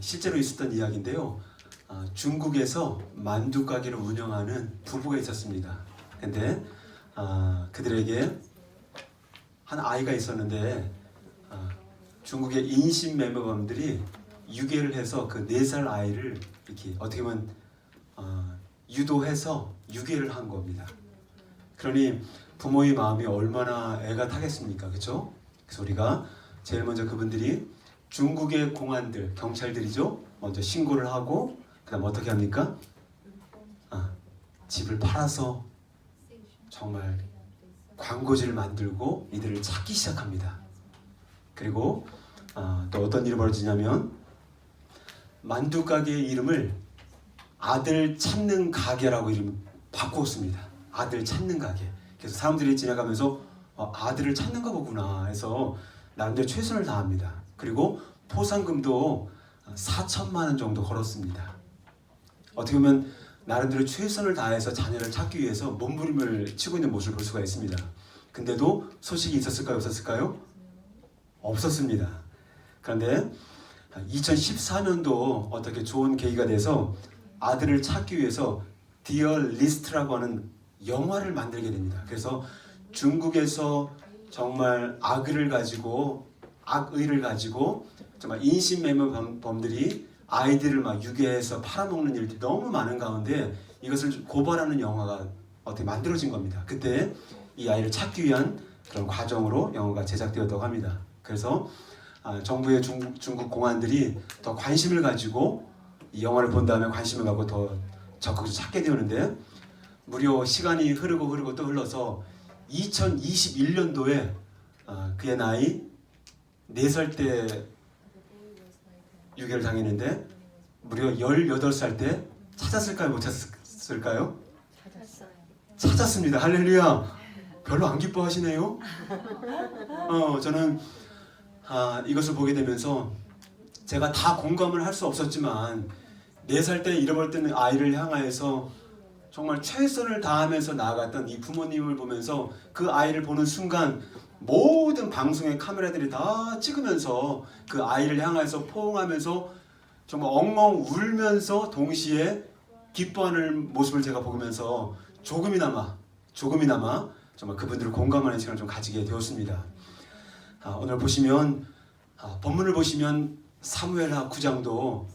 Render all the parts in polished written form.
실제로 있었던 이야기인데요. 중국에서 만두 가게를 운영하는 부부가 있었습니다. 근데 그들에게 한 아이가 있었는데 중국의 인신매매범들이 유괴를 해서 그 4살 아이를 이렇게 어떻게 보면 유도해서 유괴를 한 겁니다. 그러니 부모의 마음이 얼마나 애가 타겠습니까? 그렇죠? 그래서 우리가 제일 먼저 그분들이 중국의 공안들, 경찰들이죠. 먼저 신고를 하고 그다음 어떻게 합니까? 집을 팔아서 정말 광고지를 만들고 이들을 찾기 시작합니다. 그리고 또 어떤 일이 벌어지냐면 만두 가게의 이름을 아들 찾는 가게라고 이름 바꾸었습니다. 아들 찾는 가게. 그래서 사람들이 지나가면서 아들을 찾는가 보구나 해서 나름대로 최선을 다합니다. 그리고 포상금도 4천만 원 정도 걸었습니다. 어떻게 보면 나름대로 최선을 다해서 자녀를 찾기 위해서 몸부림을 치고 있는 모습을 볼 수가 있습니다. 근데도 소식이 있었을까요? 없었을까요? 없었습니다. 그런데 2014년도 어떻게 좋은 계기가 돼서 아들을 찾기 위해서 디어 리스트라고 하는 영화를 만들게 됩니다. 그래서 중국에서 정말 악의를 가지고 정말 인신매매범들이 아이들을 막 유괴해서 팔아먹는 일들이 너무 많은 가운데 이것을 고발하는 영화가 어떻게 만들어진 겁니다. 그때 이 아이를 찾기 위한 그런 과정으로 영화가 제작되었다고 합니다. 그래서 정부의 중국 공안들이 더 관심을 가지고 이 영화를 본 다음에 관심을 갖고 더 적극적으로 찾게 되었는데 무려 시간이 흐르고 또 흘러서 2021년도에 그의 나이 4살 때 유괴를 당했는데 무려 18살 때 찾았을까요? 못 찾았을까요? 찾았습니다. 할렐루야. 별로 안 기뻐하시네요. 저는 이것을 보게 되면서 제가 다 공감을 할 수 없었지만 4살 때 잃어버렸던 아이를 향하여서 정말 최선을 다하면서 나아갔던 이 부모님을 보면서 그 아이를 보는 순간 모든 방송의 카메라들이 다 찍으면서 그 아이를 향해서 포옹하면서 정말 엉엉 울면서 동시에 기뻐하는 모습을 제가 보면서 조금이나마 정말 그분들을 공감하는 시간을 좀 가지게 되었습니다. 오늘 보시면 본문을 보시면 사무엘하 9장도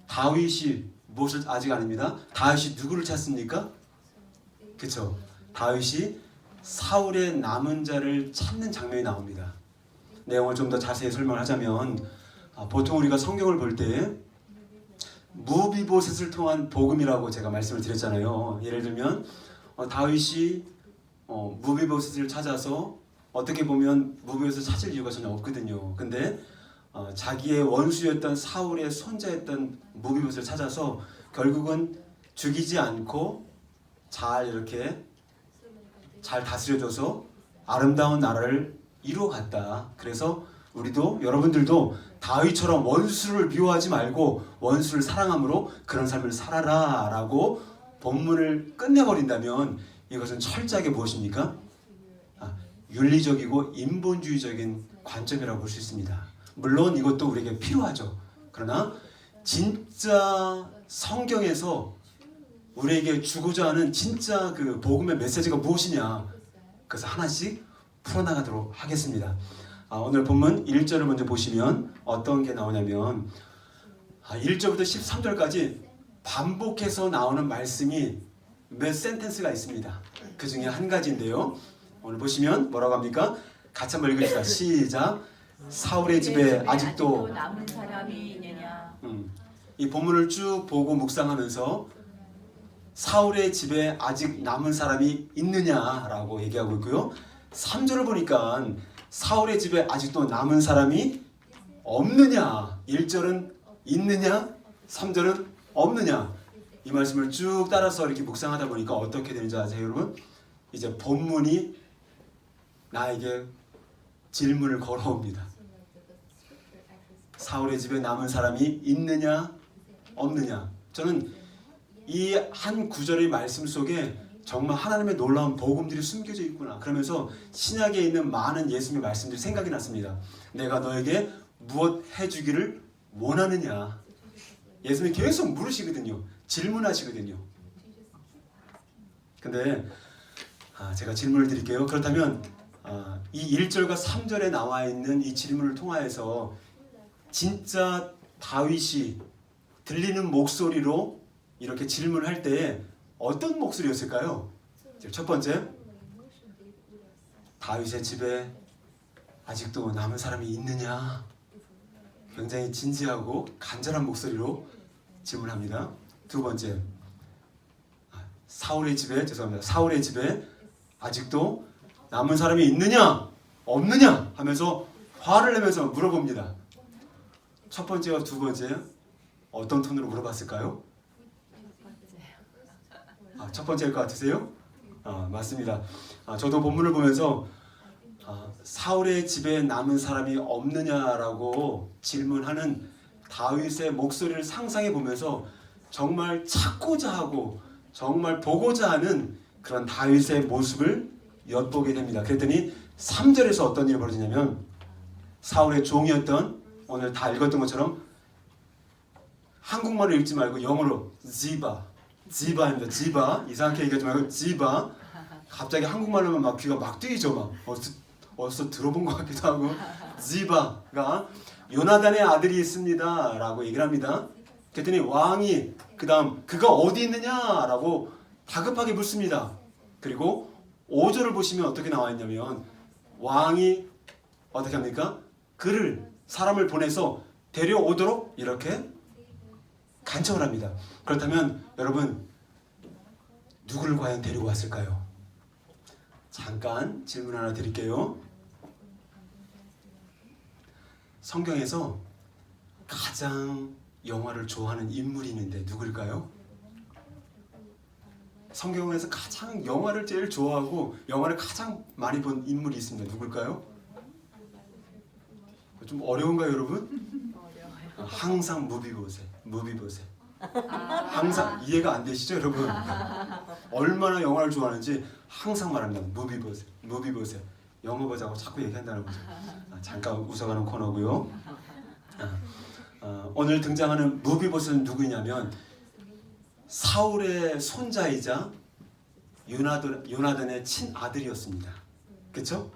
다윗이 무엇을 아직 아닙니다. 다윗이 누구를 찾습니까? 그렇죠. 다윗이 사울의 남은 자를 찾는 장면이 나옵니다. 내용을 좀 더 자세히 설명하자면 보통 우리가 성경을 볼 때 무비보셋을 통한 복음이라고 제가 말씀을 드렸잖아요. 예를 들면 다윗이 무비보셋을 찾아서 어떻게 보면 무비보셋을 찾을 이유가 전혀 없거든요. 근데 자기의 원수였던 사울의 손자였던 무비보셋을 찾아서 결국은 죽이지 않고 이렇게 잘 다스려줘서 아름다운 나라를 이루어갔다. 그래서 우리도 여러분들도 다윗처럼 원수를 미워하지 말고 원수를 사랑함으로 그런 삶을 살아라 라고 본문을 끝내버린다면 이것은 철저하게 무엇입니까? 윤리적이고 인본주의적인 관점이라고 볼 수 있습니다. 물론 이것도 우리에게 필요하죠. 그러나 진짜 성경에서 우리에게 주고자 하는 진짜 그 복음의 메시지가 무엇이냐, 그래서 하나씩 풀어나가도록 하겠습니다. 오늘 본문 1절을 먼저 보시면 어떤 게 나오냐면 1절부터 13절까지 반복해서 나오는 말씀이 몇 센텐스가 있습니다. 그 중에 한 가지인데요. 오늘 보시면 뭐라고 합니까? 같이 한번 읽읍시다. 시작. 사울의 집에 아직도 남은 사람이 있느냐. 이 본문을 쭉 보고 묵상하면서 사울의 집에 아직 남은 사람이 있느냐라고 얘기하고 있고요. 3절을 보니까 사울의 집에 아직도 남은 사람이 없느냐. 1절은 있느냐, 3절은 없느냐. 이 말씀을 쭉 따라서 이렇게 묵상하다 보니까 어떻게 되는지 아세요, 여러분? 이제 본문이 나에게 질문을 걸어옵니다. 사울의 집에 남은 사람이 있느냐, 없느냐. 저는 이 한 구절의 말씀 속에 정말 하나님의 놀라운 복음들이 숨겨져 있구나. 그러면서 신약에 있는 많은 예수님의 말씀들이 생각이 났습니다. 내가 너에게 무엇 해주기를 원하느냐? 예수님이 계속 물으시거든요. 질문하시거든요. 근데 제가 질문을 드릴게요. 그렇다면 이 1절과 3절에 나와 있는 이 질문을 통하여서 진짜 다윗이 들리는 목소리로 이렇게 질문할 때에 어떤 목소리였을까요? 첫 번째, 다윗의 집에 아직도 남은 사람이 있느냐? 굉장히 진지하고 간절한 목소리로 질문합니다. 두 번째, 사울의 집에 아직도 남은 사람이 있느냐? 없느냐? 하면서 화를 내면서 물어봅니다. 첫 번째와 두 번째 어떤 톤으로 물어봤을까요? 첫 번째일 것 같으세요? 맞습니다. 저도 본문을 보면서 사울의 집에 남은 사람이 없느냐라고 질문하는 다윗의 목소리를 상상해 보면서 정말 찾고자 하고 정말 보고자 하는 그런 다윗의 모습을 엿보게 됩니다. 그랬더니 3절에서 어떤 일이 벌어지냐면 사울의 종이었던 오늘 다 읽었던 것처럼 한국말을 읽지 말고 영어로 지바입니다. 지바. 이상하게 얘기하지 말고 지바. 갑자기 한국말로만 막 귀가 막 뜨이죠. 막 어디서 들어본 것 같기도 하고. 지바가 요나단의 아들이 있습니다 라고 얘기를 합니다. 그랬더니 왕이 그 다음 그가 어디 있느냐라고 다급하게 묻습니다. 그리고 5절을 보시면 어떻게 나와 있냐면 왕이 어떻게 합니까? 사람을 보내서 데려오도록 이렇게 간청을 합니다. 그렇다면 여러분 누구를 과연 데리고 왔을까요? 잠깐 질문 하나 드릴게요. 성경에서 가장 영화를 좋아하는 인물이 있는데 누굴까요? 성경에서 가장 영화를 제일 좋아하고 영화를 가장 많이 본 인물이 있습니다. 누굴까요? 좀 어려운가요, 여러분? 어려워요. 항상 무비보셋. 항상 이해가 안 되시죠, 여러분? 얼마나 영화를 좋아하는지 항상 말합니다. 무비보셋. 영화 보자고 자꾸 얘기한다는 거죠. 잠깐 웃어가는 코너고요. 오늘 등장하는 무비보셋은 누구냐면 사울의 손자이자 요나단의 친아들이었습니다. 그렇죠?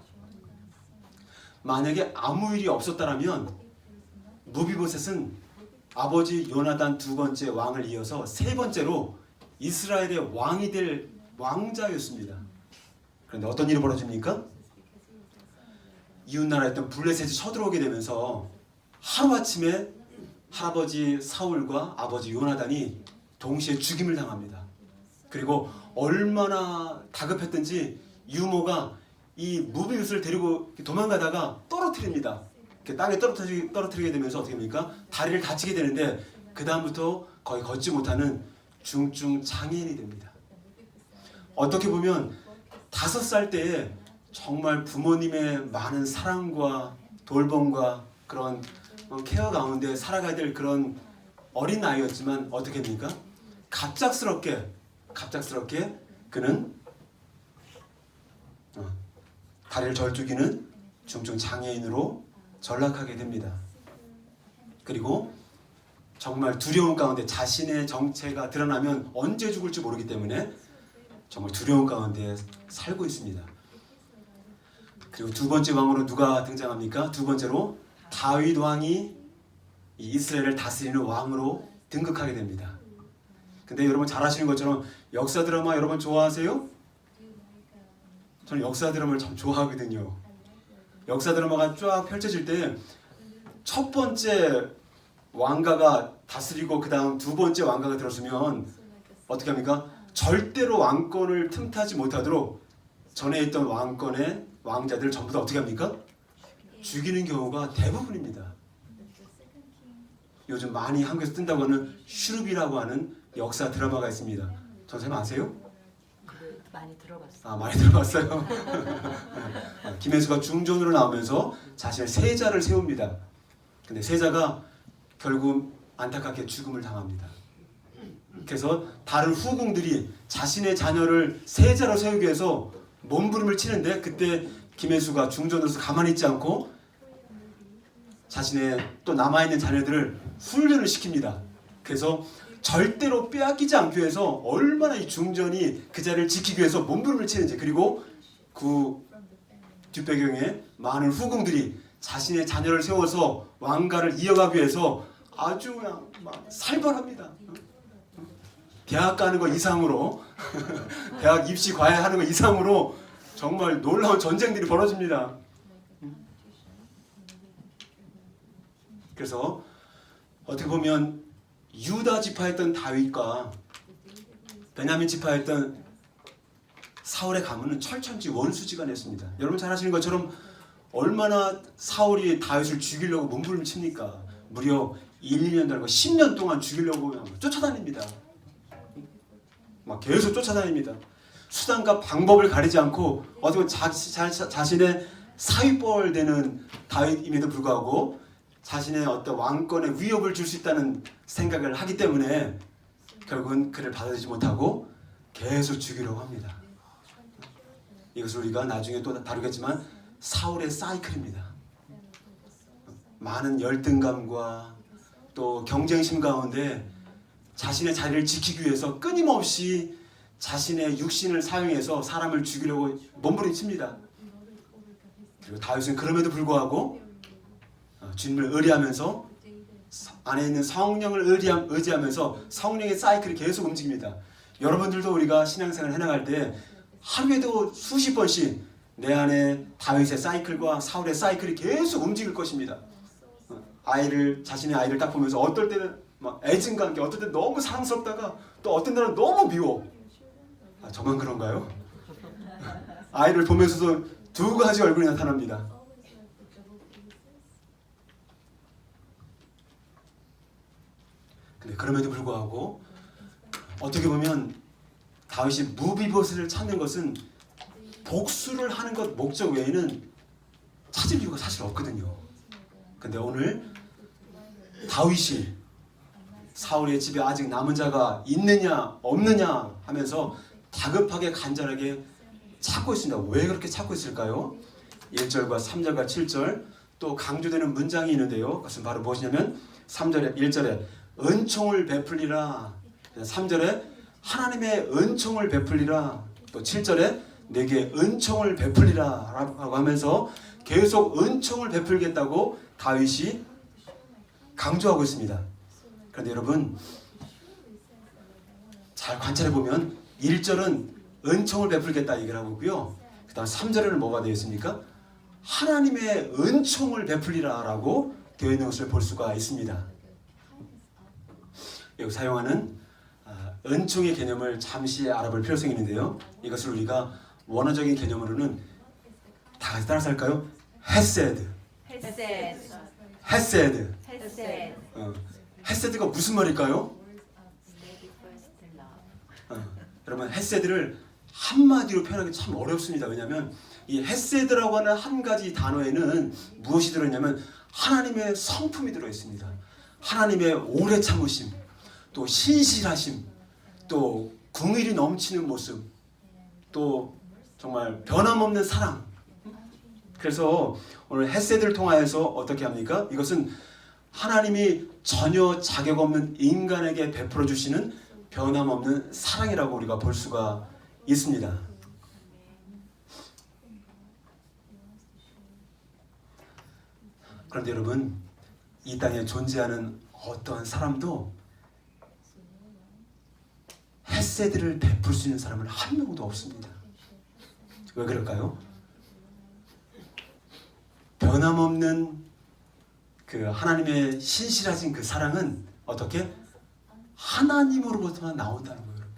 만약에 아무 일이 없었다면 무비보셋은 아버지 요나단 두 번째 왕을 이어서 세 번째로 이스라엘의 왕이 될 왕자였습니다. 그런데 어떤 일이 벌어집니까? 이웃나라였던 블레셋이 쳐들어오게 되면서 하루아침에 할아버지 사울과 아버지 요나단이 동시에 죽임을 당합니다. 그리고 얼마나 다급했든지 유모가 이 무비보셋을 데리고 도망가다가 떨어뜨립니다. 땅에 떨어뜨리게 되면서 어떻게 됩니까? 다리를 다치게 되는데 그 다음부터 거의 걷지 못하는 중증 장애인이 됩니다. 어떻게 보면 5살 때에 정말 부모님의 많은 사랑과 돌봄과 그런 케어 가운데 살아가야 될 그런 어린 아이였지만 어떻게 됩니까? 갑작스럽게 그는 다리를 절뚝이는 중증 장애인으로 전락하게 됩니다. 그리고 정말 두려움 가운데 자신의 정체가 드러나면 언제 죽을지 모르기 때문에 정말 두려움 가운데 살고 있습니다. 그리고 두 번째 왕으로 누가 등장합니까? 두 번째로 다윗 왕이 이스라엘을 다스리는 왕으로 등극하게 됩니다. 근데 여러분 잘 아시는 것처럼 역사 드라마 여러분 좋아하세요? 저는 역사 드라마를 참 좋아하거든요. 역사 드라마가 쫙 펼쳐질 때 첫 번째 왕가가 다스리고 그 다음 두 번째 왕가가 들었으면 어떻게 합니까? 절대로 왕권을 틈타지 못하도록 전에 있던 왕권의 왕자들 전부 다 어떻게 합니까? 죽이는 경우가 대부분입니다. 요즘 많이 한국에서 뜬다고 하는 슈룹이라고 하는 역사 드라마가 있습니다. 선생님 아세요? 많이 들어봤어요. 많이 들어봤어요. 김혜수가 중전으로 나오면서 자신의 세자를 세웁니다. 근데 세자가 결국 안타깝게 죽음을 당합니다. 그래서 다른 후궁들이 자신의 자녀를 세자로 세우기 위해서 몸부림을 치는데 그때 김혜수가 중전으로서 가만히 있지 않고 자신의 또 남아있는 자녀들을 훈련을 시킵니다. 그래서 절대로 빼앗기지 않기 위해서 얼마나 이 중전이 그 자리를 지키기 위해서 몸부림을 치는지, 그리고 그 뒷배경에 많은 후궁들이 자신의 자녀를 세워서 왕가를 이어가기 위해서 아주 그냥 막 살벌합니다. 대학 가는 거 이상으로 대학 입시 과외하는 거 이상으로 정말 놀라운 전쟁들이 벌어집니다. 그래서 어떻게 보면 유다 지파였던 다윗과 베냐민 지파였던 사울의 가문은 철천지 원수지간이었습니다. 여러분 잘 아시는 것처럼 얼마나 사울이 다윗을 죽이려고 몸부림을 칩니까? 무려 1, 2년 달고 10년 동안 죽이려고 쫓아다닙니다. 막 계속 쫓아다닙니다. 수단과 방법을 가리지 않고 어떻게 보면 자신의 사위뻘 되는 다윗임에도 불구하고 자신의 어떤 왕권에 위협을 줄 수 있다는 생각을 하기 때문에 결국은 그를 받아들이지 못하고 계속 죽이려고 합니다. 이것을 우리가 나중에 또 다루겠지만 사울의 사이클입니다. 많은 열등감과 또 경쟁심 가운데 자신의 자리를 지키기 위해서 끊임없이 자신의 육신을 사용해서 사람을 죽이려고 몸부림칩니다. 그리고 다윗은 그럼에도 불구하고 주님을 의뢰하면서 안에 있는 성령을 의지하면서 성령의 사이클이 계속 움직입니다. 여러분들도 우리가 신앙생활을 해나갈 때 하루에도 수십 번씩 내 안에 다윗의 사이클과 사울의 사이클이 계속 움직일 것입니다. 자신의 아이를 딱 보면서 어떨 때는 막 애증과 함께, 어떨 때는 너무 사랑스럽다가 또 어떤 날은 너무 미워. 저만 그런가요? 아이를 보면서도 두 가지 얼굴이 나타납니다. 근데 그럼에도 불구하고 어떻게 보면 다윗이 무비봇을 찾는 것은 복수를 하는 것 목적 외에는 찾을 이유가 사실 없거든요. 근데 오늘 다윗이 사울의 집에 아직 남은 자가 있느냐 없느냐 하면서 다급하게 간절하게 찾고 있습니다. 왜 그렇게 찾고 있을까요? 1절과 3절과 7절 또 강조되는 문장이 있는데요. 그것은 바로 무엇이냐면 3절에 1절에 은총을 베풀리라, 3절에 하나님의 은총을 베풀리라, 또 7절에 내게 은총을 베풀리라 라고 하면서 계속 은총을 베풀겠다고 다윗이 강조하고 있습니다. 그런데 여러분 잘 관찰해 보면 1절은 은총을 베풀겠다 얘기를 하고 있고요. 그 다음 3절에는 뭐가 되어 있습니까? 하나님의 은총을 베풀리라 라고 되어 있는 것을 볼 수가 있습니다. 여기 사용하는 은총의 개념을 잠시 알아볼 필요성이 있는데요. 이것을 우리가 원어적인 개념으로는 다 같이 따라서 할까요? 헤세드. 헤세드가 무슨 말일까요? 여러분 헤세드를 한마디로 표현하기 참 어렵습니다. 왜냐하면 이 헤세드라고 하는 한 가지 단어에는 무엇이 들어있냐면 하나님의 성품이 들어있습니다. 하나님의 오래 참으심, 또 신실하심, 또 궁일이 넘치는 모습, 또 정말 변함없는 사랑. 그래서 오늘 헤세드를 통하여서 어떻게 합니까? 이것은 하나님이 전혀 자격 없는 인간에게 베풀어 주시는 변함없는 사랑이라고 우리가 볼 수가 있습니다. 그런데 여러분, 이 땅에 존재하는 어떠한 사람도 헤세드를 베풀 수 있는 사람은 한 명도 없습니다. 왜 그럴까요? 변함없는 그 하나님의 신실하신 그 사랑은 어떻게? 하나님으로부터만 나온다는 거예요, 여러분.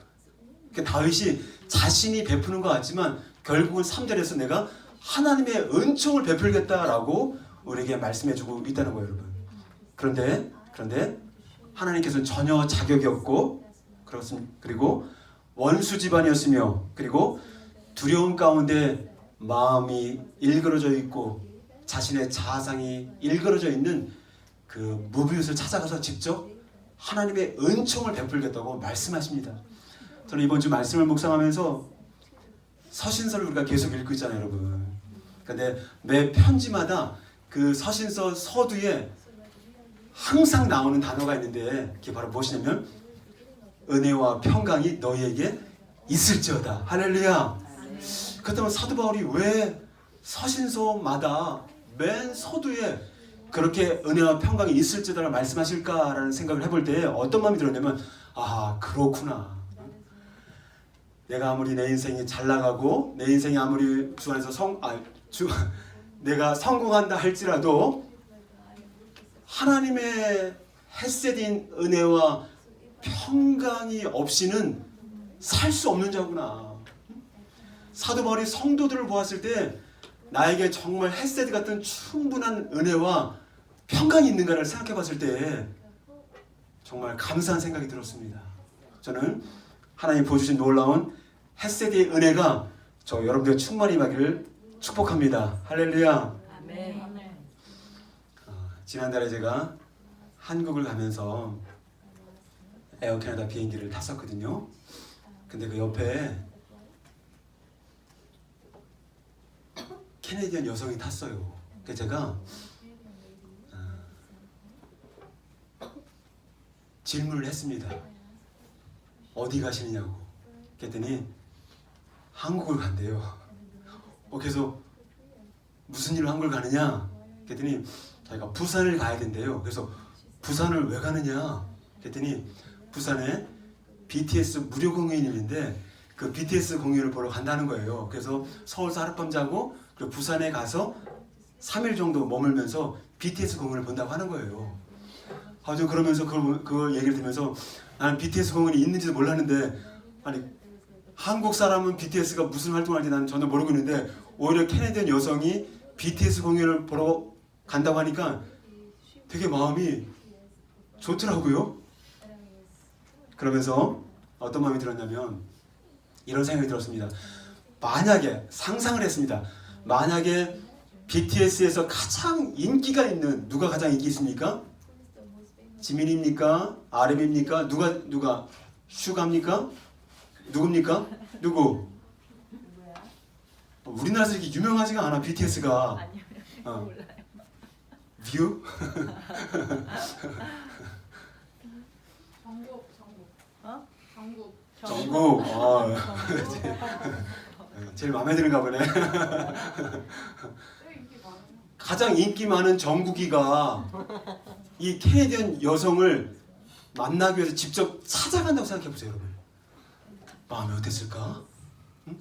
그러니까 다윗이 자신이 베푸는 것 같지만 결국은 3절에서 내가 하나님의 은총을 베풀겠다라고 우리에게 말씀해주고 있다는 거예요, 여러분. 그런데 하나님께서는 전혀 자격이 없고 그리고 원수 집안이었으며 그리고 두려움 가운데 마음이 일그러져 있고 자신의 자아상이 일그러져 있는 그 무비웃을 찾아가서 직접 하나님의 은총을 베풀겠다고 말씀하십니다. 저는 이번 주 말씀을 묵상하면서 서신서를 우리가 계속 읽고 있잖아요, 여러분. 근데 매 편지마다 그 서신서 서두에 항상 나오는 단어가 있는데 그게 바로 무엇이냐면 은혜와 평강이 너희에게 있을지어다. 할렐루야. 그렇다면 사도 바울이 왜 서신서마다 맨 서두에 그렇게 은혜와 평강이 있을지어다를 말씀하실까라는 생각을 해볼 때 어떤 마음이 들었냐면 아 그렇구나. 내가 아무리 내 인생이 잘 나가고 내 인생이 아무리 주 안에서 내가 성공한다 할지라도 하나님의 헤세딘 은혜와 평강이 없이는 살 수 없는 자구나. 사도 바울이 성도들을 보았을 때 나에게 정말 헤세드 같은 충분한 은혜와 평강이 있는가를 생각해 봤을 때 정말 감사한 생각이 들었습니다. 저는 하나님 보여주신 놀라운 헤세드의 은혜가 저 여러분들의 충만히 임하기를 축복합니다. 할렐루야. 아멘. 지난달에 제가 한국을 가면서 에어 캐나다 비행기를 탔었거든요. 근데 그 옆에 캐네디언 여성이 탔어요. 그래서 제가 질문을 했습니다. 어디 가시느냐고. 그랬더니 한국을 간대요. 그래서 무슨 일로 한국을 가느냐? 그랬더니 자기가 부산을 가야 된대요. 그래서 부산을 왜 가느냐? 그랬더니 부산에 BTS 무료 공연이 있는데 그 BTS 공연을 보러 간다는 거예요. 그래서 서울서 하룻밤 자고 그리고 부산에 가서 3일 정도 머물면서 BTS 공연을 본다고 하는 거예요. 아주 그러면서 그걸 얘기를 들으면서 나는 BTS 공연이 있는지도 몰랐는데 아니 한국 사람은 BTS가 무슨 활동을 하는지 나는 전혀 모르고 있는데 오히려 캐네디언 여성이 BTS 공연을 보러 간다고 하니까 되게 마음이 좋더라고요. 그러면서 어떤 마음이 들었냐면 이런 생각이 들었습니다. 만약에 상상을 했습니다. 만약에 BTS에서 가장 인기가 있는 누가 가장 인기 있습니까? 지민입니까? RM입니까? 누가 슈가입니까? 누굽니까? 누구? 우리나라에서 이렇게 유명하지가 않아 BTS가. 아니요. 몰라요. 뷰? 정국. 제일 마음에 드는가 보네. 가장 인기 많은 정국이가 이 캐네디언 여성을 만나기 위해서 직접 찾아간다고 생각해 보세요, 여러분. 마음이 어땠을까? 응?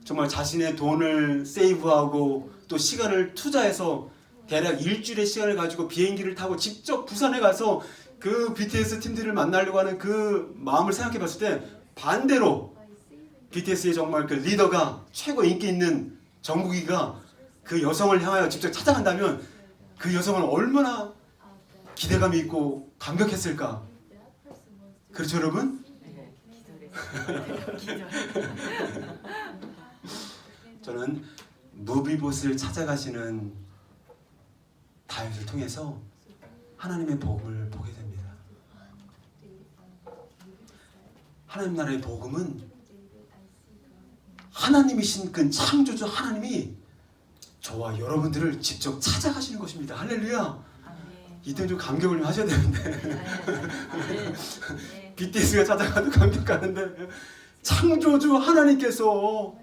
정말 자신의 돈을 세이브하고 또 시간을 투자해서 대략 일주일의 시간을 가지고 비행기를 타고 직접 부산에 가서 그 BTS 팀들을 만나려고 하는 그 마음을 생각해 봤을 때 반대로 BTS의 정말 그 리더가 최고 인기 있는 정국이가 그 여성을 향하여 직접 찾아간다면 그 여성은 얼마나 기대감이 있고 감격했을까? 그렇죠, 여러분? 네, 기도했어요. 저는 무비봇을 찾아가시는 다윗을 통해서 하나님의 복음을 보게 됩니다. 하나님 나라의 복음은 하나님이신 그 창조주 하나님이 저와 여러분들을 직접 찾아가시는 것입니다. 할렐루야. 이때는 좀 감격을 좀 하셔야 되는데 BTS가 찾아가도 감격하는데 창조주 하나님께서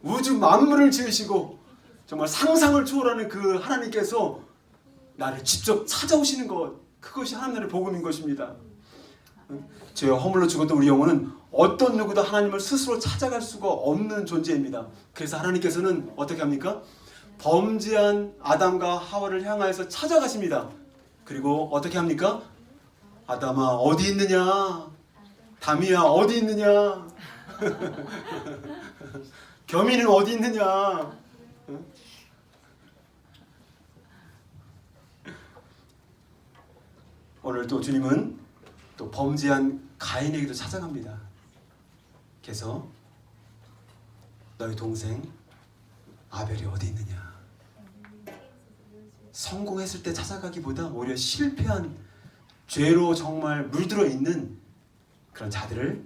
우주 만물을 지으시고 정말 상상을 초월하는 그 하나님께서 나를 직접 찾아오시는 것, 그것이 하나님의 복음인 것입니다. 죄에 허물로 죽었던 우리 영혼은 어떤 누구도 하나님을 스스로 찾아갈 수가 없는 존재입니다. 그래서 하나님께서는 어떻게 합니까? 범죄한 아담과 하와를 향하여서 찾아가십니다. 그리고 어떻게 합니까? 아담아 어디 있느냐? 담이야 어디 있느냐? 겸이는 어디 있느냐? 오늘 또 주님은 또 범죄한 가인에게도 찾아갑니다. 그래서 너희 동생 아벨이 어디 있느냐? 성공했을 때 찾아가기보다 오히려 실패한 죄로 정말 물들어 있는 그런 자들을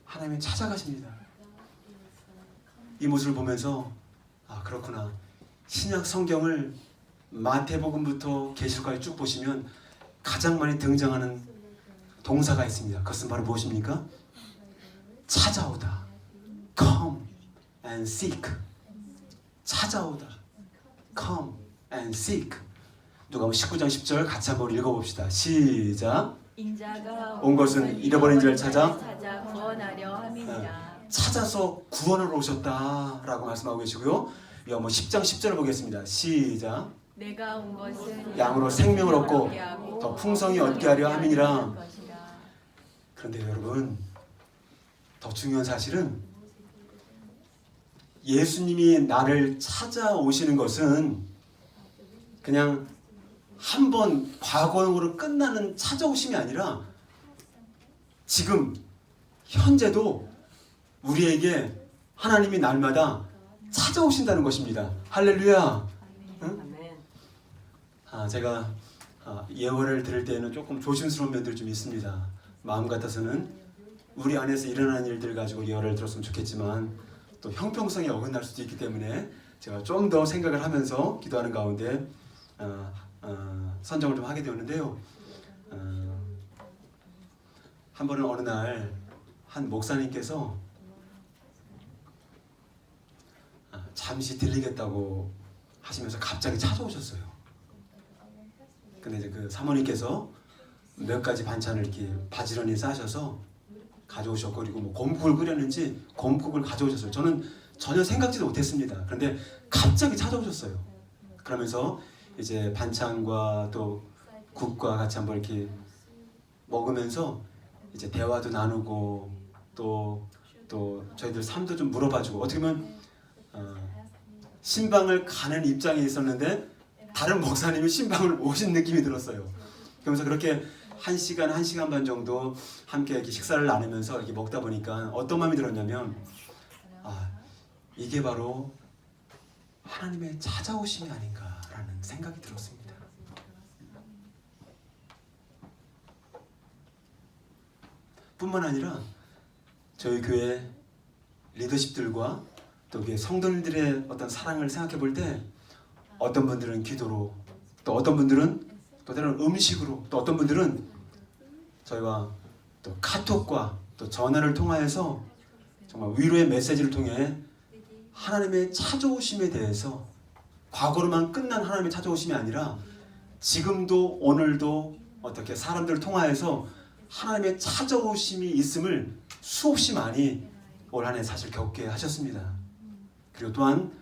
하나님은 찾아가십니다. 이 모습을 보면서 아 그렇구나. 신약 성경을 마태복음부터 계시록까지 쭉 보시면 가장 많이 등장하는 동사가 있습니다. 그것은 바로 무엇입니까? 찾아오다. Come and seek. 찾아오다. Come and seek. 누가복음 19장 10절 같이 한번 읽어봅시다. 시작. 인자가 온 것은 잃어버린 자를 찾아 구원하려 함이니라. 찾아서 구원하러 오셨다라고 말씀하고 계시고요. 요한복음 10장 10절을 보겠습니다. 시작. 내가 온 것은 양으로 생명을 얻고 더 풍성히 얻게 하려 함이니라. 것이라. 그런데 여러분, 더 중요한 사실은 예수님이 나를 찾아오시는 것은 그냥 한 번 과거형으로 끝나는 찾아오심이 아니라 지금 현재도 우리에게 하나님이 날마다 찾아오신다는 것입니다. 할렐루야. 응? 제가 예언을 들을 때는 조금 조심스러운 면들이 좀 있습니다. 마음 같아서는 우리 안에서 일어나는 일들 가지고 예언을 들었으면 좋겠지만 또 형평성에 어긋날 수도 있기 때문에 제가 좀 더 생각을 하면서 기도하는 가운데 선정을 좀 하게 되었는데요. 한 번은 어느 날 한 목사님께서 잠시 들리겠다고 하시면서 갑자기 찾아오셨어요. 근데 이제 그 사모님께서 몇 가지 반찬을 이렇게 바지런히 싸셔서 가져오셨고, 그리고 뭐 곰국을 끓였는지 곰국을 가져오셨어요. 저는 전혀 생각지도 못했습니다. 그런데 갑자기 찾아오셨어요. 그러면서 이제 반찬과 또 국과 같이 한번 이렇게 먹으면서 이제 대화도 나누고 또 저희들 삶도 좀 물어봐주고, 어떻게 보면 신방을 가는 입장에 있었는데 다른 목사님이 신방을 오신 느낌이 들었어요. 그러면서 그렇게 1시간 반 정도 함께 이렇게 식사를 나누면서 이렇게 먹다 보니까 어떤 마음이 들었냐면, 이게 바로 하나님의 찾아오심이 아닌가라는 생각이 들었습니다. 뿐만 아니라 저희 교회 리더십들과 또 성도님들의 어떤 사랑을 생각해 볼 때 어떤 분들은 기도로, 또 어떤 분들은 또 때로는 음식으로, 또 어떤 분들은 저희와 또 카톡과 또 전화를 통하여서 정말 위로의 메시지를 통해 하나님의 찾아오심에 대해서, 과거로만 끝난 하나님의 찾아오심이 아니라 지금도 오늘도 어떻게 사람들을 통하여서 하나님의 찾아오심이 있음을 수없이 많이 올 한 해 사실 겪게 하셨습니다. 그리고 또한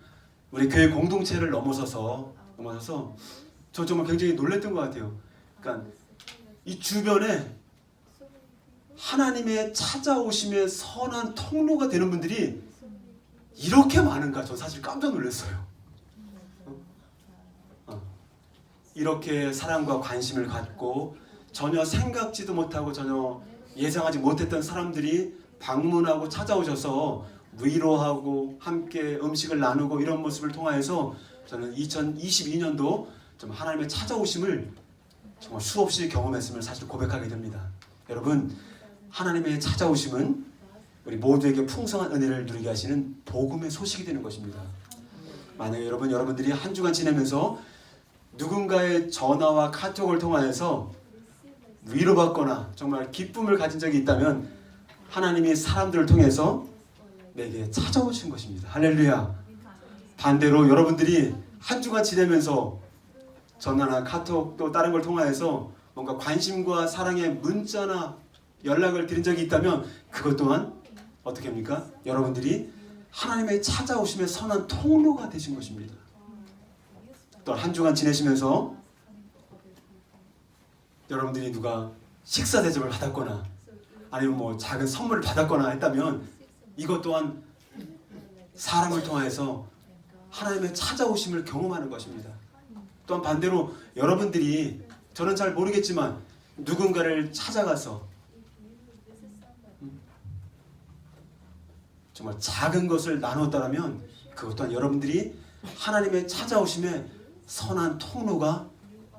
우리 교회 공동체를 넘어서서 저 정말 굉장히 놀랐던 것 같아요. 그러니까 이 주변에 하나님의 찾아오심의 선한 통로가 되는 분들이 이렇게 많은가, 저 사실 깜짝 놀랐어요. 이렇게 사랑과 관심을 갖고 전혀 생각지도 못하고 전혀 예상하지 못했던 사람들이 방문하고 찾아오셔서 위로하고 함께 음식을 나누고 이런 모습을 통하여서 저는 2022년도 좀 하나님의 찾아오심을 정말 수없이 경험했음을 사실 고백하게 됩니다. 여러분, 하나님의 찾아오심은 우리 모두에게 풍성한 은혜를 누리게 하시는 복음의 소식이 되는 것입니다. 만약에 여러분들이 한 주간 지내면서 누군가의 전화와 카톡을 통하여서 위로받거나 정말 기쁨을 가진 적이 있다면 하나님이 사람들을 통해서 내게 찾아오신 것입니다. 할렐루야. 반대로 여러분들이 한 주간 지내면서 전화나 카톡 또 다른 걸 통하여서 뭔가 관심과 사랑의 문자나 연락을 드린 적이 있다면 그것 또한 어떻게 합니까? 여러분들이 하나님의 찾아오심의 선한 통로가 되신 것입니다. 또 한 주간 지내시면서 여러분들이 누가 식사 대접을 받았거나 아니면 뭐 작은 선물을 받았거나 했다면 이것 또한 사람을 통해서 하나님의 찾아오심을 경험하는 것입니다. 또한 반대로 여러분들이, 저는 잘 모르겠지만 누군가를 찾아가서 정말 작은 것을 나눴다면 그것 또한 여러분들이 하나님의 찾아오심에 선한 통로가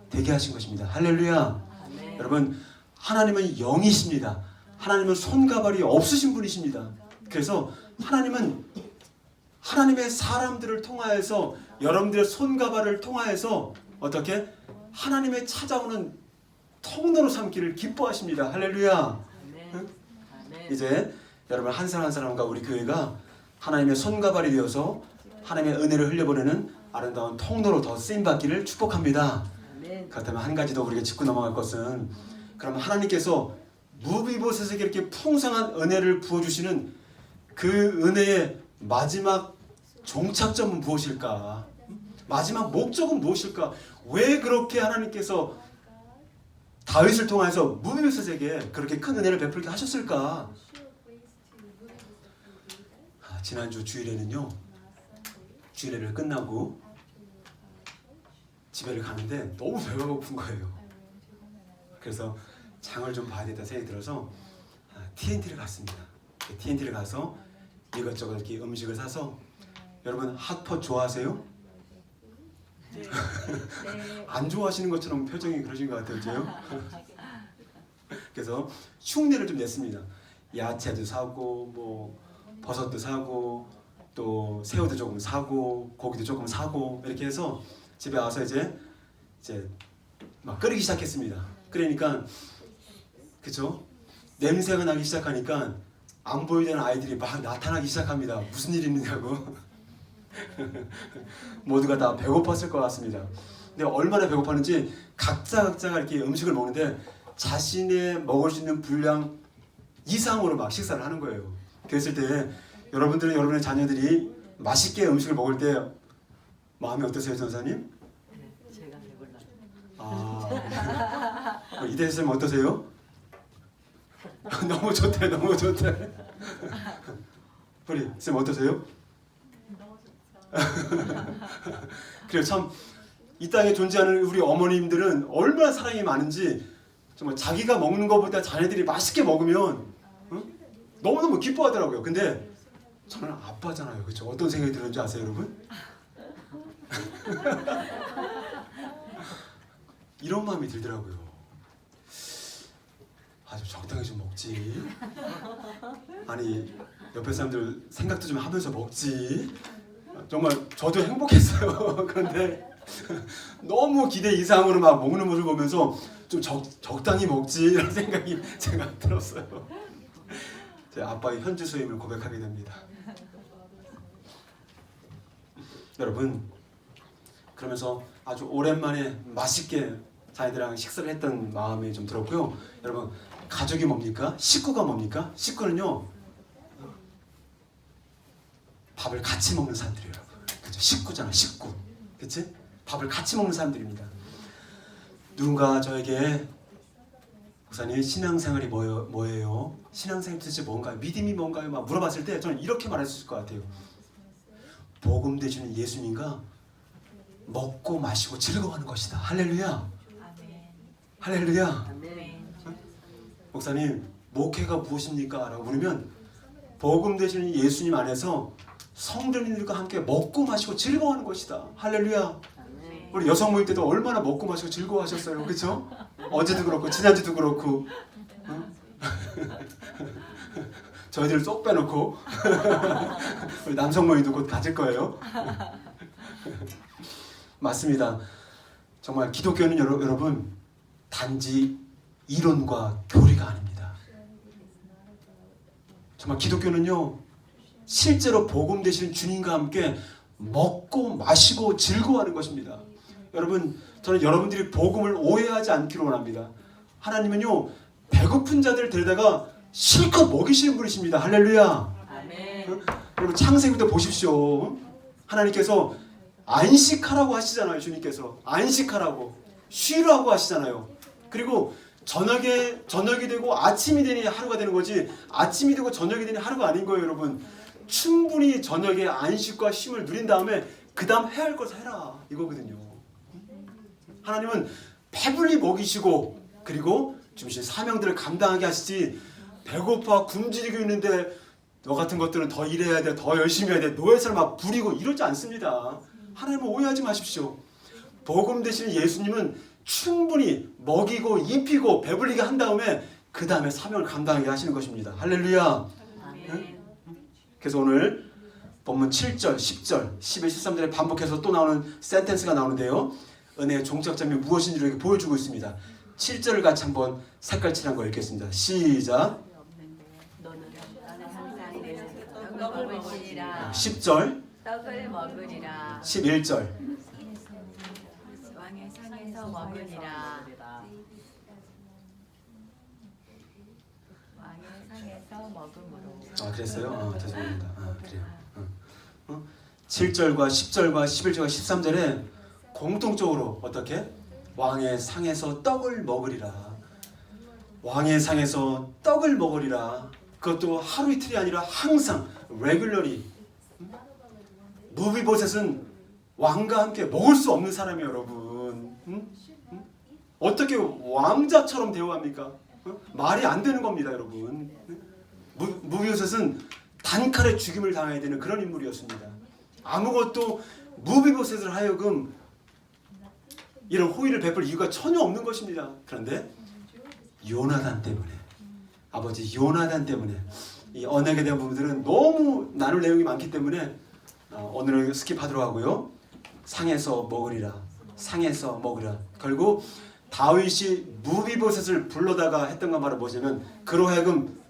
되게 하신 것입니다. 할렐루야. 아멘. 여러분, 하나님은 영이십니다. 하나님은 손가발이 없으신 분이십니다. 그래서 하나님은 하나님의 사람들을 통하여서, 여러분들의 손가발을 통하여서 어떻게? 하나님의 찾아오는 통로로 삼기를 기뻐하십니다. 할렐루야. 응? 이제 여러분 한 사람 한 사람과 우리 교회가 하나님의 손과 발이 되어서 하나님의 은혜를 흘려보내는 아름다운 통로로 더 쓰임받기를 축복합니다. 그렇다면 한 가지 더 우리가 짚고 넘어갈 것은, 그러면 하나님께서 무비보셋에게 이렇게 풍성한 은혜를 부어주시는 그 은혜의 마지막 종착점은 무엇일까? 마지막 목적은 무엇일까? 왜 그렇게 하나님께서 다윗을 통해서 무비보셋에게 그렇게 큰 은혜를 베풀게 하셨을까? 지난주 주일에는요, 주일회를 끝나고 집에를 가는데 너무 배가 고픈 거예요. 그래서 장을 좀 봐야 되겠다 생각이 들어서 TNT를 갔습니다. TNT를 가서 이것저것 이렇게 음식을 사서, 여러분 핫pot 좋아하세요? 네. 안 좋아하시는 것처럼 표정이 그러신 것 같아요, 그죠? 그래서 흉내를 좀 냈습니다. 야채도 사고, 뭐 버섯도 사고, 또 새우도 조금 사고, 고기도 조금 사고, 이렇게 해서 집에 와서 이제 막 끓이기 시작했습니다. 그러니까 그죠? 냄새가 나기 시작하니까 안 보이던 아이들이 막 나타나기 시작합니다. 무슨 일 있느냐고. 모두가 다 배고팠을 것 같습니다. 근데 얼마나 배고팠는지 각자가 이렇게 음식을 먹는데 자신의 먹을 수 있는 분량 이상으로 막 식사를 하는 거예요. 그랬을 때 여러분들은 여러분의 자녀들이 맛있게 음식을 먹을 때 마음이 어떠세요, 전사님? 제가 배불러요. 이대 쌤 어떠세요? 너무 좋대, 너무 좋대. 우리 쌤 어떠세요? 너무 좋죠. 그래요. 참 이 땅에 존재하는 우리 어머님들은 얼마나 사랑이 많은지, 정말 자기가 먹는 것보다 자녀들이 맛있게 먹으면 너무너무 기뻐하더라고요. 근데 저는 아빠잖아요, 그렇죠? 어떤 생각이 드는지 아세요, 여러분? 이런 마음이 들더라고요. 아주 적당히 좀 먹지. 아니 옆에 사람들 생각도 좀 하면서 먹지. 정말 저도 행복했어요. 그런데 너무 기대 이상으로 막 먹는 모습을 보면서 좀 적당히 먹지 이런 생각이 제가 들었어요. 제 아빠의 현주소임을 고백하게 됩니다. 여러분, 그러면서 아주 오랜만에 맛있게 자녀들이랑 식사를 했던 마음이 좀 들었고요. 여러분, 가족이 뭡니까? 식구가 뭡니까? 식구는요, 밥을 같이 먹는 사람들이에요, 여러분. 그죠? 식구잖아, 식구. 그치? 밥을 같이 먹는 사람들입니다. 누군가 저에게 목사님, 신앙생활이 뭐예요? 신앙생활이 도대체 뭔가요? 믿음이 뭔가요? 막 물어봤을 때 저는 이렇게 말할 수 있을 것 같아요. 복음 되시는 예수님과 먹고 마시고 즐거워하는 것이다. 할렐루야. 아멘. 할렐루야. 아멘. 목사님, 목회가 무엇입니까? 라고 물으면 복음 되시는 예수님 안에서 성도님들과 함께 먹고 마시고 즐거워하는 것이다. 할렐루야. 우리 여성 모임 때도 얼마나 먹고 마시고 즐거워하셨어요, 그렇죠? 어제도 그렇고 지난주도 그렇고, 저희들 쏙 빼놓고 우리 남성 모임도 곧 가질 거예요. 맞습니다. 정말 기독교는 여러분 단지 이론과 교리가 아닙니다. 정말 기독교는요, 실제로 복음 되시는 주님과 함께 먹고 마시고 즐거워하는 것입니다. 여러분, 저는 여러분들이 복음을 오해하지 않기를 원합니다. 하나님은요, 배고픈 자들을 데려다가 실컷 먹이시는 분이십니다. 할렐루야. 아멘. 여러분, 창세기부터 보십시오. 하나님께서 안식하라고 하시잖아요. 주님께서 안식하라고, 쉬라고 하시잖아요. 그리고 저녁이 되고 아침이 되니 하루가 되는 거지, 아침이 되고 저녁이 되니 하루가 아닌 거예요, 여러분. 충분히 저녁에 안식과 쉼을 누린 다음에 그 다음 해야 할 것을 해라, 이거거든요. 하나님은 배불리 먹이시고, 그리고 주신 사명들을 감당하게 하시지, 배고파 굶주리고 있는데 너 같은 것들은 더 일해야 돼, 더 열심히 해야 돼, 노예살 막 부리고 이러지 않습니다. 하나님은 오해하지 마십시오. 복음 되시는 예수님은 충분히 먹이고 입히고 배불리게 한 다음에 그 다음에 사명을 감당하게 하시는 것입니다. 할렐루야. 아멘. 그래서 오늘 본문 7절, 10절, 11, 13절에 반복해서 또 나오는 센텐스가 나오는데요. 은혜의 종착점이 무엇인지를 이렇게 보여주고 있습니다. 7절을 같이 한번 색깔칠한 거 읽겠습니다. 시작. 너는 항상 내 떡을 먹으리라. 10절, 떡을 먹으리라. 11절, 왕의 상에서 먹으리라. 왕의 상에서 먹음으로. 그랬어요? 죄송합니다. 그래요. 7절과 10절과 11절과 13절에 공통적으로 어떻게? 왕의 상에서 떡을 먹으리라. 왕의 상에서 떡을 먹으리라. 그것도 하루 이틀이 아니라 항상 regularly. 무비보셋은 왕과 함께 먹을 수 없는 사람이에요, 여러분. 어떻게 왕자처럼 대우합니까? 말이 안 되는 겁니다, 여러분. 무비보셋은 단칼에 죽임을 당해야 되는 그런 인물이었습니다. 아무것도 무비보셋을 하여금 이런 호의를 베풀 이유가 전혀 없는 것입니다. 그런데 요나단 때문에, 아버지 요나단 때문에, 이 언약에 대한 부분들은 너무 나눌 내용이 많기 때문에 오늘은 스킵하도록 하고요. 상에서 먹으리라, 상에서 먹으리라. 결국 다윗이 무비보셋을 불러다가 했던 건 바로 뭐냐면 그로 하여금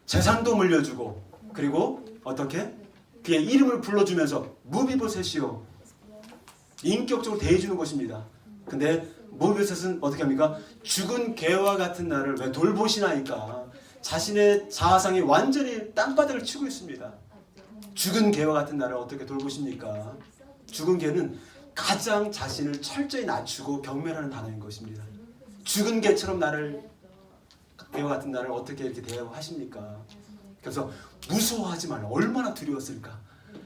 재산도 물려주고, 그리고 어떻게? 그의 이름을 불러주면서 무비보셋이요, 인격적으로 대해주는 것입니다. 근데 무비보셋은 어떻게 합니까? 죽은 개와 같은 나를 왜 돌보시나이까? 자신의 자아상이 완전히 땅바닥을 치고 있습니다. 죽은 개와 같은 나를 어떻게 돌보십니까? 죽은 개는 가장 자신을 철저히 낮추고 경멸하는 단어인 것입니다. 죽은 개처럼 개와 같은 나를 어떻게 이렇게 대하십니까? 그래서 무서워하지 말라. 얼마나 두려웠을까?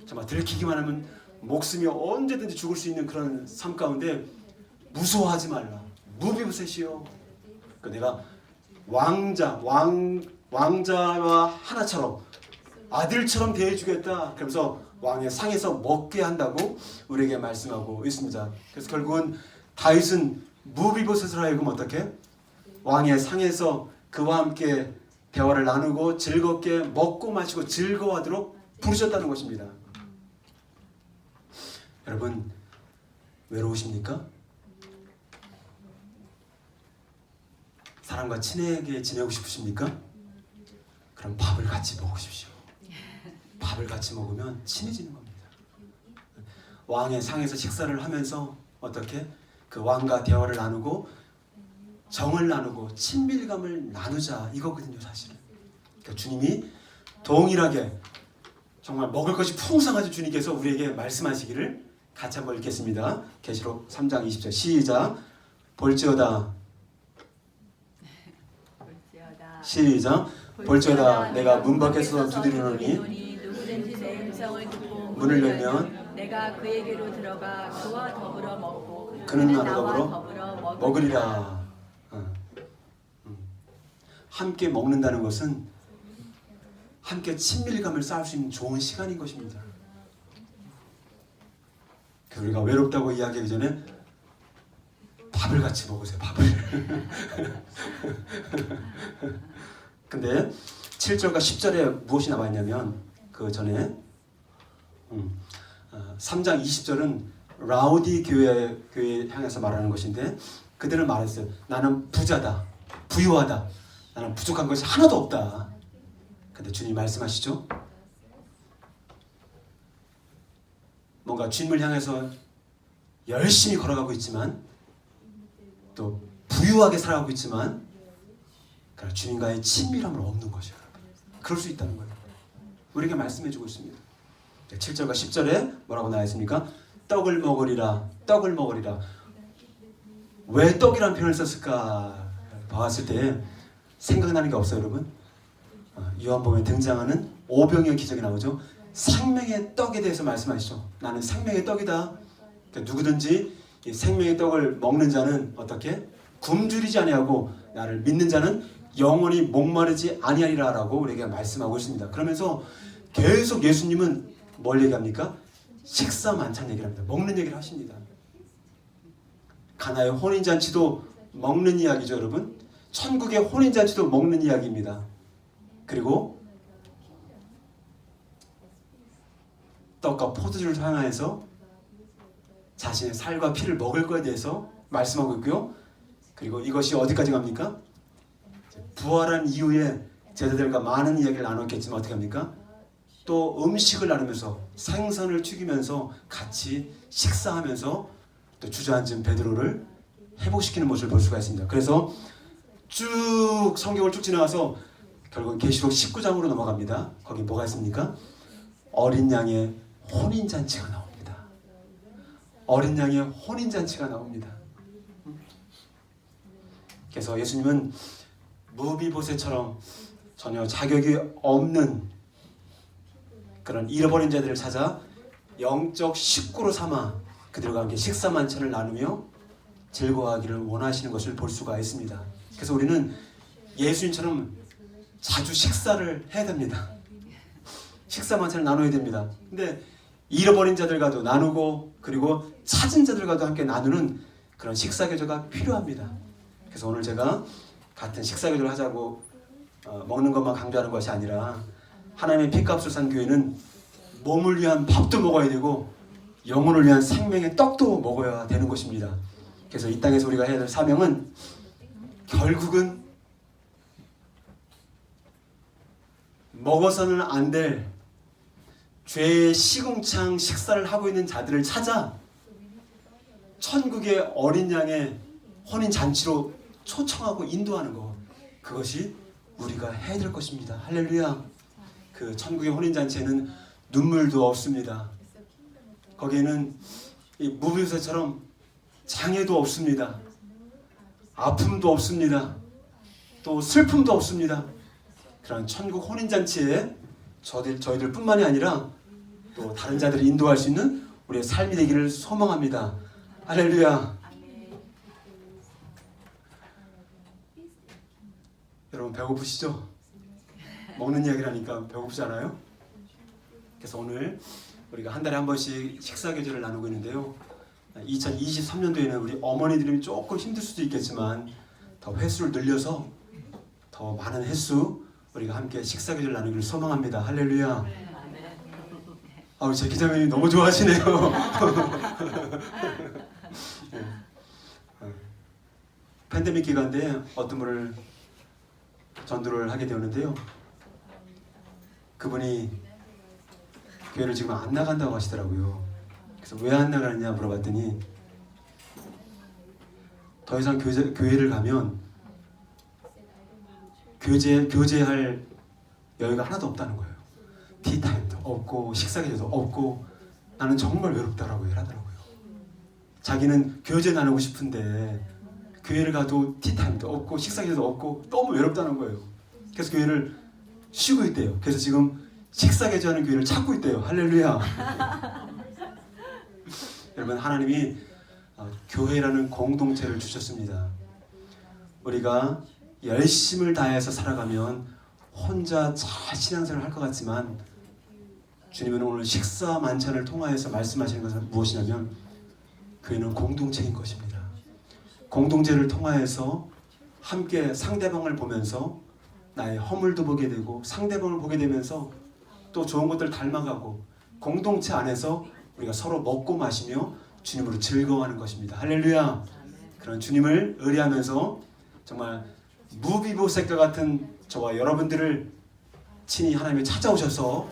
정말 들키기만 하면 목숨이 언제든지 죽을 수 있는 그런 삶 가운데 무서워하지 말라. 무비보셋이요. 내가 왕자와 하나처럼 아들처럼 대해주겠다. 그러면서 왕의 상에서 먹게 한다고 우리에게 말씀하고 있습니다. 그래서 결국은 다윗은 무비보셋을 하여금 어떻게? 왕의 상에서 그와 함께 대화를 나누고 즐겁게 먹고 마시고 즐거워하도록 부르셨다는 것입니다. 여러분 외로우십니까? 사람과 친하게 지내고 싶으십니까? 그럼 밥을 같이 먹으십시오. 밥을 같이 먹으면 친해지는 겁니다. 왕의 상에서 식사를 하면서 어떻게? 그 왕과 대화를 나누고 정을 나누고 친밀감을 나누자, 이거거든요, 사실은. 그러니까 주님이 동일하게 정말 먹을 것이 풍성하신 주님께서 우리에게 말씀하시기를 같이 한번 읽겠습니다. 계시록 3장 20절 시작. 볼지어다. 시작. 볼지어다 내가 문 밖에서 두드리노니 누구든지 내 음성을 듣고 문을 열면 내가 그에게로 들어가 그와 더불어 먹고 그는 나와 나와 더불어 먹으리라. 함께 먹는다는 것은 함께 친밀감을 쌓을 수 있는 좋은 시간인 것입니다. 우리가 외롭다고 이야기하기 전에 밥을 같이 먹으세요. 밥을. 근데 7절과 10절에 무엇이 나와 있냐면 그 전에 3장 20절은 라우디 교회 향해서 말하는 것인데 그들은 말했어요. 나는 부자다. 부유하다. 나는 부족한 것이 하나도 없다. 근데 주님 말씀하시죠. 뭔가 주님을 향해서 열심히 걸어가고 있지만 또 부유하게 살아가고 있지만 주님과의 친밀함은 없는 것이에요. 그럴 수 있다는 거예요. 우리에게 말씀해주고 있습니다. 7절과 10절에 뭐라고 나와 있습니까? 떡을 먹으리라. 떡을 먹으리라. 왜 떡이라는 표현을 썼을까 봤을 때 생각나는 게 없어요, 여러분? 요한복음에 등장하는 오병이어 기적이 나오죠. 생명의 떡에 대해서 말씀하시죠. 나는 생명의 떡이다. 그러니까 누구든지 이 생명의 떡을 먹는 자는 어떻게? 굶주리지 아니하고 나를 믿는 자는 영원히 목마르지 아니하리라라고 우리에게 말씀하고 있습니다. 그러면서 계속 예수님은 뭘 얘기합니까? 식사 만찬 얘기를 합니다. 먹는 얘기를 하십니다. 가나의 혼인잔치도 먹는 이야기죠, 여러분. 천국의 혼인잔치도 먹는 이야기입니다. 그리고 떡과 포도주를 사용해서 자신의 살과 피를 먹을 것에 대해서 말씀하고 있고요. 그리고 이것이 어디까지 갑니까? 부활한 이후에 제자들과 많은 이야기를 나눴겠지만 어떻게 합니까? 또 음식을 나누면서 생선을 튀기면서 같이 식사하면서 또 주저앉은 베드로를 회복시키는 모습을 볼 수가 있습니다. 그래서 쭉 성경을 쭉 지나가서 결국 계시록 19장으로 넘어갑니다. 거기 뭐가 있습니까? 어린 양의 혼인잔치가 나옵니다. 어린 양의 혼인잔치가 나옵니다. 그래서 예수님은 무비보셋처럼 전혀 자격이 없는 그런 잃어버린 자들을 찾아 영적 식구로 삼아 그들과 함께 식사 만찬을 나누며 즐거워하기를 원하시는 것을 볼 수가 있습니다. 그래서 우리는 예수님처럼 자주 식사를 해야 됩니다. 식사 만찬을 나눠야 됩니다. 근데 잃어버린 자들과도 나누고 그리고 찾은 자들과도 함께 나누는 그런 식사 교제가 필요합니다. 그래서 오늘 제가 같은 식사 교제를 하자고 먹는 것만 강조하는 것이 아니라 하나님의 피값을 산 교회는 몸을 위한 밥도 먹어야 되고 영혼을 위한 생명의 떡도 먹어야 되는 것입니다. 그래서 이 땅에서 우리가 해야 될 사명은 결국은 먹어서는 안 될 죄의 시궁창 식사를 하고 있는 자들을 찾아 천국의 어린 양의 혼인 잔치로 초청하고 인도하는 것, 그것이 우리가 해야 될 것입니다. 할렐루야. 그 천국의 혼인 잔치에는 눈물도 없습니다. 거기에는 이 무비보셋처럼 장애도 없습니다. 아픔도 없습니다. 또 슬픔도 없습니다. 그런 천국 혼인 잔치에 저희들 뿐만이 아니라 또 다른 자들을 인도할 수 있는 우리의 삶이 되기를 소망합니다. 할렐루야. 여러분 배고프시죠? 먹는 이야기를 하니까 배고프지 않아요? 그래서 오늘 우리가 한 달에 한 번씩 식사 교제를 나누고 있는데요. 2023년도에는 우리 어머니들이 조금 힘들 수도 있겠지만 더 횟수를 늘려서 더 많은 횟수 우리가 함께 식사 교제를 나누기를 소망합니다. 할렐루야. 아우 제 기자님이 너무 좋아하시네요. 팬데믹 기간에 어떤 분을 전도를 하게 되었는데요. 그분이 교회를 지금 안 나간다고 하시더라고요. 그래서 왜 안 나가느냐 물어봤더니 더 이상 교회를 가면 교제할 여유가 하나도 없다는 거예요. 티타임도 없고 식사 기회도 없고 나는 정말 외롭다라고 하더라고요. 자기는 교제 나누고 싶은데 교회를 가도 티타임도 없고 식사 기회도 없고 너무 외롭다는 거예요. 그래서 교회를 쉬고 있대요. 그래서 지금 식사 교제하는 교회를 찾고 있대요. 할렐루야. 여러분 하나님이 교회라는 공동체를 주셨습니다. 우리가 열심을 다해서 살아가면 혼자 잘 신앙생활을 할 것 같지만 주님은 오늘 식사 만찬을 통하여서 말씀하시는 것은 무엇이냐면 교회는 공동체인 것입니다. 공동체를 통하여서 함께 상대방을 보면서 나의 허물도 보게 되고 상대방을 보게 되면서 또 좋은 것들을 닮아가고 공동체 안에서 우리가 서로 먹고 마시며 주님으로 즐거워하는 것입니다. 할렐루야. 그런 주님을 의뢰하면서 정말 무비보셋과 같은 저와 여러분들을 친히 하나님이 찾아오셔서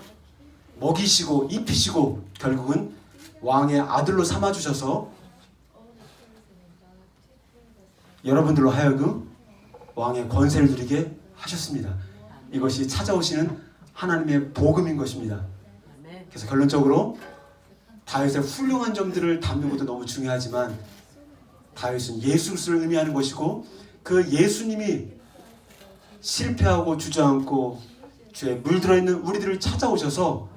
먹이시고 입히시고 결국은 왕의 아들로 삼아주셔서 여러분들로 하여금 왕의 권세를 누리게 하셨습니다. 이것이 찾아오시는 하나님의 복음인 것입니다. 그래서 결론적으로 다윗의 훌륭한 점들을 담는 것도 너무 중요하지만 다윗은 예수 그리스도를 의미하는 것이고 그 예수님이 실패하고 주저앉고 죄에 물들어 있는 우리들을 찾아오셔서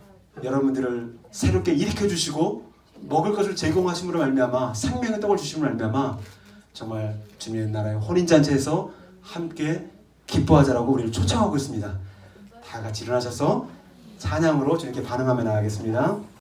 여러분들을 새롭게 일으켜 주시고 먹을 것을 제공하심으로 말미암아 생명의 떡을 주심으로 말미암아 정말 주님의 나라의 혼인잔치에서 함께 기뻐하자라고 우리를 초청하고 있습니다. 다 같이 일어나셔서 찬양으로 주님께 반응하며 나가겠습니다.